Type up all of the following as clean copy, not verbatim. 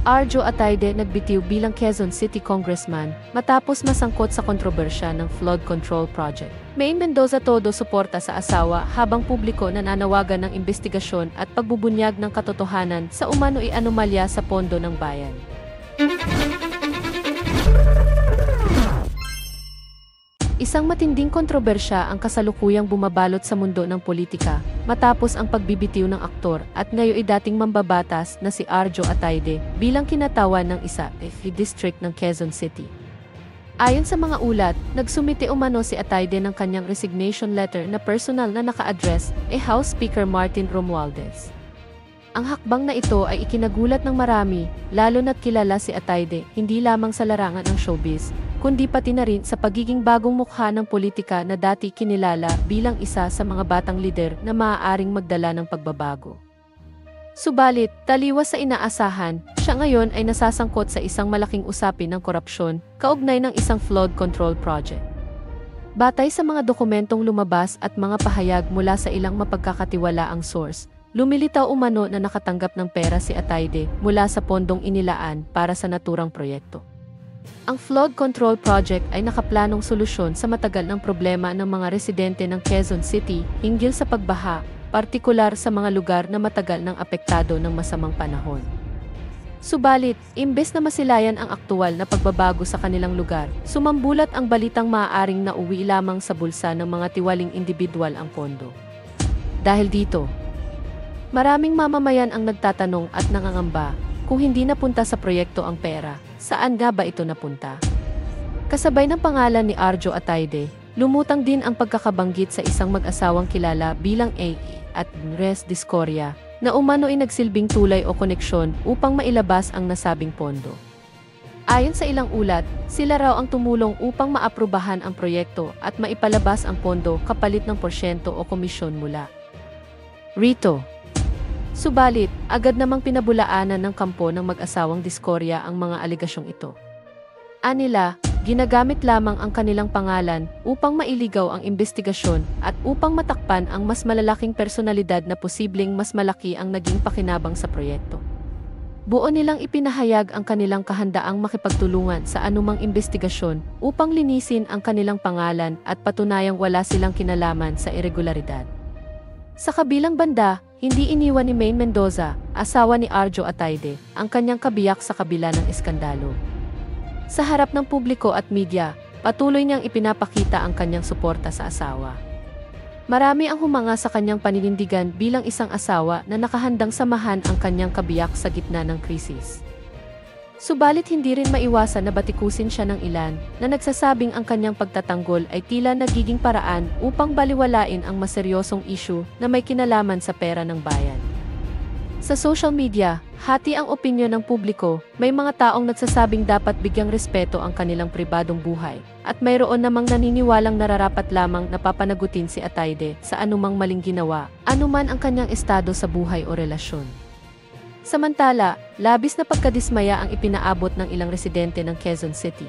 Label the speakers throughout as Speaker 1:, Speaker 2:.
Speaker 1: Arjo Atayde nagbitiw bilang Quezon City Congressman matapos masangkot sa kontrobersya ng flood control project. Maine Mendoza todo suporta sa asawa habang publiko nananawagan ng investigasyon at pagbubunyag ng katotohanan sa umano'y anomalya sa pondo ng bayan. Isang matinding kontrobersya ang kasalukuyang bumabalot sa mundo ng politika matapos ang pagbibitiw ng aktor at ngayo'y dating mambabatas na si Arjo Atayde bilang kinatawan ng isa district ng Quezon City. Ayon sa mga ulat, nagsumite umano si Atayde ng kanyang resignation letter na personal na naka-address House Speaker Martin Romualdez. Ang hakbang na ito ay ikinagulat ng marami, lalo na't kilala si Atayde hindi lamang sa larangan ng showbiz, kundi pati na rin sa pagiging bagong mukha ng politika na dati kinilala bilang isa sa mga batang lider na maaaring magdala ng pagbabago. Subalit, taliwas sa inaasahan, siya ngayon ay nasasangkot sa isang malaking usapin ng korupsyon, kaugnay ng isang flood control project. Batay sa mga dokumentong lumabas at mga pahayag mula sa ilang mapagkakatiwalaang source, lumilitaw umano na nakatanggap ng pera si Atayde mula sa pondong inilaan para sa naturang proyekto. Ang flood control project ay nakaplanong solusyon sa matagal ng problema ng mga residente ng Quezon City hinggil sa pagbaha, partikular sa mga lugar na matagal nang apektado ng masamang panahon. Subalit, imbes na masilayan ang aktual na pagbabago sa kanilang lugar, sumambulat ang balitang maaaring nauwi lamang sa bulsa ng mga tiwaling individual ang pondo. Dahil dito, maraming mamamayan ang nagtatanong at nangangamba, kung hindi napunta sa proyekto ang pera, saan nga ba ito napunta? Kasabay ng pangalan ni Arjo Atayde, lumutang din ang pagkakabanggit sa isang mag-asawang kilala bilang A. at Res Discordia, na umano'y nagsilbing tulay o koneksyon upang mailabas ang nasabing pondo. Ayon sa ilang ulat, sila raw ang tumulong upang maaprubahan ang proyekto at maipalabas ang pondo kapalit ng porsyento o komisyon mula rito. Subalit, agad namang pinabulaanan ng kampo ng mag-asawang Discordia ang mga aligasyong ito. Anila, ginagamit lamang ang kanilang pangalan upang mailigaw ang investigasyon at upang matakpan ang mas malalaking personalidad na posibleng mas malaki ang naging pakinabang sa proyekto. Buo nilang ipinahayag ang kanilang kahandaang makipagtulungan sa anumang investigasyon upang linisin ang kanilang pangalan at patunayang wala silang kinalaman sa irregularidad. Sa kabilang banda, hindi iniwan ni Maine Mendoza, asawa ni Arjo Atayde, ang kanyang kabiyak sa kabila ng iskandalo. Sa harap ng publiko at media, patuloy niyang ipinapakita ang kanyang suporta sa asawa. Marami ang humanga sa kanyang paninindigan bilang isang asawa na nakahandang samahan ang kanyang kabiyak sa gitna ng krisis. Subalit hindi rin maiwasan na batikusin siya ng ilan na nagsasabing ang kanyang pagtatanggol ay tila nagiging paraan upang baliwalain ang maseryosong issue na may kinalaman sa pera ng bayan. Sa social media, hati ang opinyon ng publiko, may mga taong nagsasabing dapat bigyang respeto ang kanilang pribadong buhay, at mayroon namang naniniwalang nararapat lamang na papanagutin si Atayde sa anumang maling ginawa, anuman ang kanyang estado sa buhay o relasyon. Samantala, labis na pagkadismaya ang ipinaabot ng ilang residente ng Quezon City.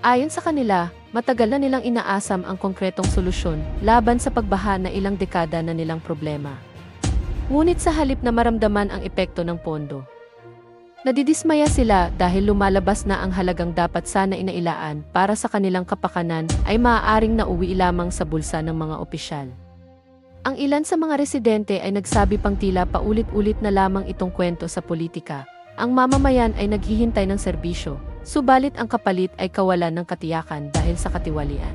Speaker 1: Ayon sa kanila, matagal na nilang inaasam ang konkretong solusyon laban sa pagbaha na ilang dekada na nilang problema. Ngunit sa halip na maramdaman ang epekto ng pondo, nadidismaya sila dahil lumalabas na ang halagang dapat sana inailaan para sa kanilang kapakanan ay maaaring nauwi lamang sa bulsa ng mga opisyal. Ang ilan sa mga residente ay nagsabi pang tila paulit-ulit na lamang itong kwento sa politika. Ang mamamayan ay naghihintay ng serbisyo, subalit ang kapalit ay kawalan ng katiyakan dahil sa katiwalian.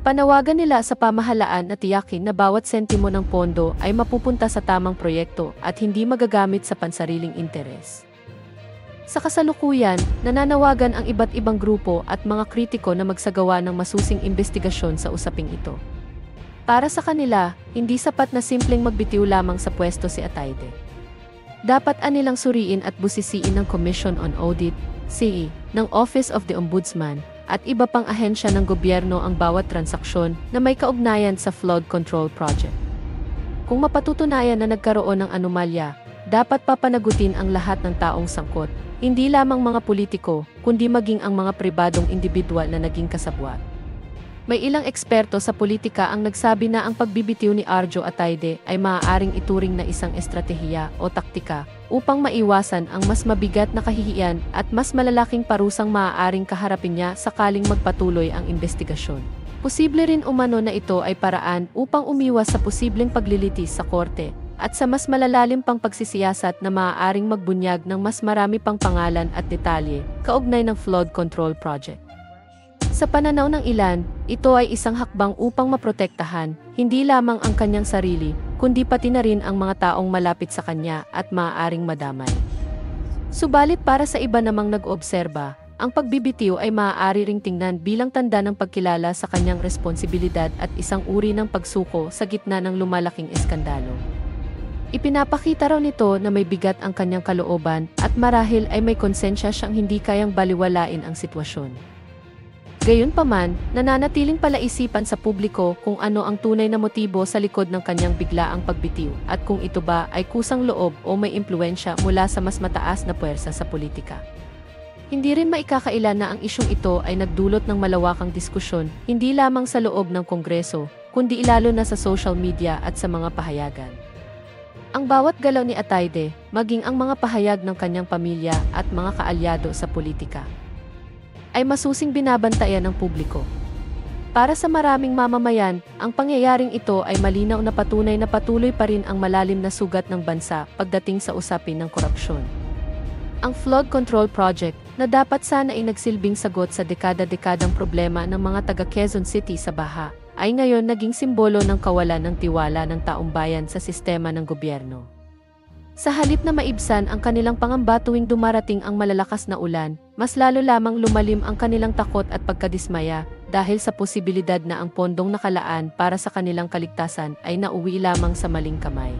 Speaker 1: Panawagan nila sa pamahalaan na tiyakin na bawat sentimo ng pondo ay mapupunta sa tamang proyekto at hindi magagamit sa pansariling interes. Sa kasalukuyan, nananawagan ang iba't ibang grupo at mga kritiko na magsagawa ng masusing investigasyon sa usaping ito. Para sa kanila, hindi sapat na simpleng magbitiw lamang sa pwesto si Atayde. Dapat anilang suriin at busisiin ng Commission on Audit, CE, ng Office of the Ombudsman, at iba pang ahensya ng gobyerno ang bawat transaksyon na may kaugnayan sa flood control project. Kung mapatutunayan na nagkaroon ng anomalya, dapat papanagutin ang lahat ng taong sangkot, hindi lamang mga politiko, kundi maging ang mga pribadong individual na naging kasabwat. May ilang eksperto sa politika ang nagsabi na ang pagbibitiw ni Arjo Atayde ay maaaring ituring na isang estratehiya o taktika upang maiwasan ang mas mabigat na kahihiyan at mas malalaking parusang maaaring kaharapin niya sakaling magpatuloy ang investigasyon. Posible rin umano na ito ay paraan upang umiwas sa posibleng paglilitis sa korte at sa mas malalalim pang pagsisiyasat na maaaring magbunyag ng mas marami pang pangalan at detalye kaugnay ng flood control project. Sa pananaw ng ilan, ito ay isang hakbang upang maprotektahan hindi lamang ang kanyang sarili, kundi pati na rin ang mga taong malapit sa kanya at maaaring madamay. Subalit para sa iba namang nag-oobserba, ang pagbibitiw ay maaari ring tingnan bilang tanda ng pagkilala sa kanyang responsibilidad at isang uri ng pagsuko sa gitna ng lumalaking eskandalo. Ipinapakita raw nito na may bigat ang kanyang kalooban at marahil ay may konsensya siyang hindi kayang baliwalain ang sitwasyon. Gayunpaman, nananatiling palaisipan sa publiko kung ano ang tunay na motibo sa likod ng kanyang biglaang pagbitiw at kung ito ba ay kusang loob o may impluwensya mula sa mas mataas na puwersa sa politika. Hindi rin maikakaila na ang isyung ito ay nagdulot ng malawakang diskusyon hindi lamang sa loob ng Kongreso, kundi lalo na sa social media at sa mga pahayagan. Ang bawat galaw ni Atayde, maging ang mga pahayag ng kanyang pamilya at mga kaalyado sa politika, ay masusing binabantayan ng publiko. Para sa maraming mamamayan, ang pangyayaring ito ay malinaw na patunay na patuloy pa rin ang malalim na sugat ng bansa pagdating sa usapin ng korupsyon. Ang flood control project, na dapat sana ay nagsilbing sagot sa dekada-dekadang problema ng mga taga Quezon City sa baha, ay ngayon naging simbolo ng kawalan ng tiwala ng taong bayan sa sistema ng gobyerno. Sa halip na maibsan ang kanilang pangamba tuwing dumarating ang malalakas na ulan, mas lalo lamang lumalim ang kanilang takot at pagkadismaya dahil sa posibilidad na ang pondong nakalaan para sa kanilang kaligtasan ay nauwi lamang sa maling kamay.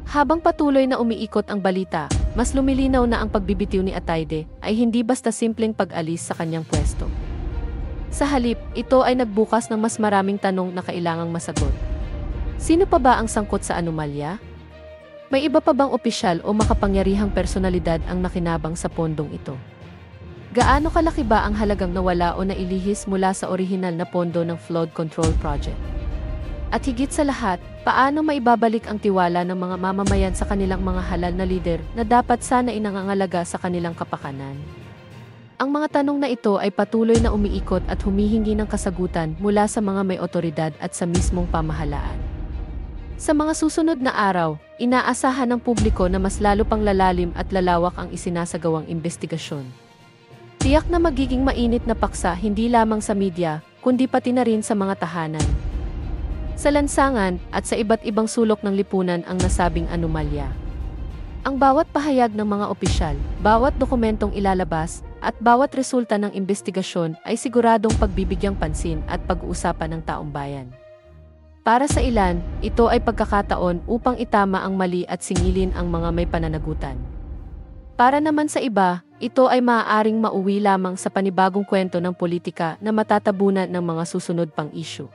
Speaker 1: Habang patuloy na umiikot ang balita, mas lumilinaw na ang pagbibitiw ni Atayde ay hindi basta simpleng pag-alis sa kanyang pwesto. Sa halip, ito ay nagbukas ng mas maraming tanong na kailangang masagot. Sino pa ba ang sangkot sa anomalya? May iba pa bang opisyal o makapangyarihang personalidad ang nakinabang sa pondong ito? Gaano kalaki ba ang halagang nawala o nailihis mula sa orihinal na pondo ng flood control project? At higit sa lahat, paano maibabalik ang tiwala ng mga mamamayan sa kanilang mga halal na lider na dapat sana inangangalaga sa kanilang kapakanan? Ang mga tanong na ito ay patuloy na umiikot at humihingi ng kasagutan mula sa mga may otoridad at sa mismong pamahalaan. Sa mga susunod na araw, inaasahan ng publiko na mas lalo pang lalalim at lalawak ang isinasagawang investigasyon. Tiyak na magiging mainit na paksa hindi lamang sa media, kundi pati na rin sa mga tahanan, sa lansangan at sa iba't ibang sulok ng lipunan ang nasabing anomalya. Ang bawat pahayag ng mga opisyal, bawat dokumentong ilalabas, at bawat resulta ng investigasyon ay siguradong pagbibigyang pansin at pag-uusapan ng taong bayan. Para sa ilan, ito ay pagkakataon upang itama ang mali at singilin ang mga may pananagutan. Para naman sa iba, ito ay maaaring mauwi lamang sa panibagong kwento ng politika na matatabunan ng mga susunod pang issue.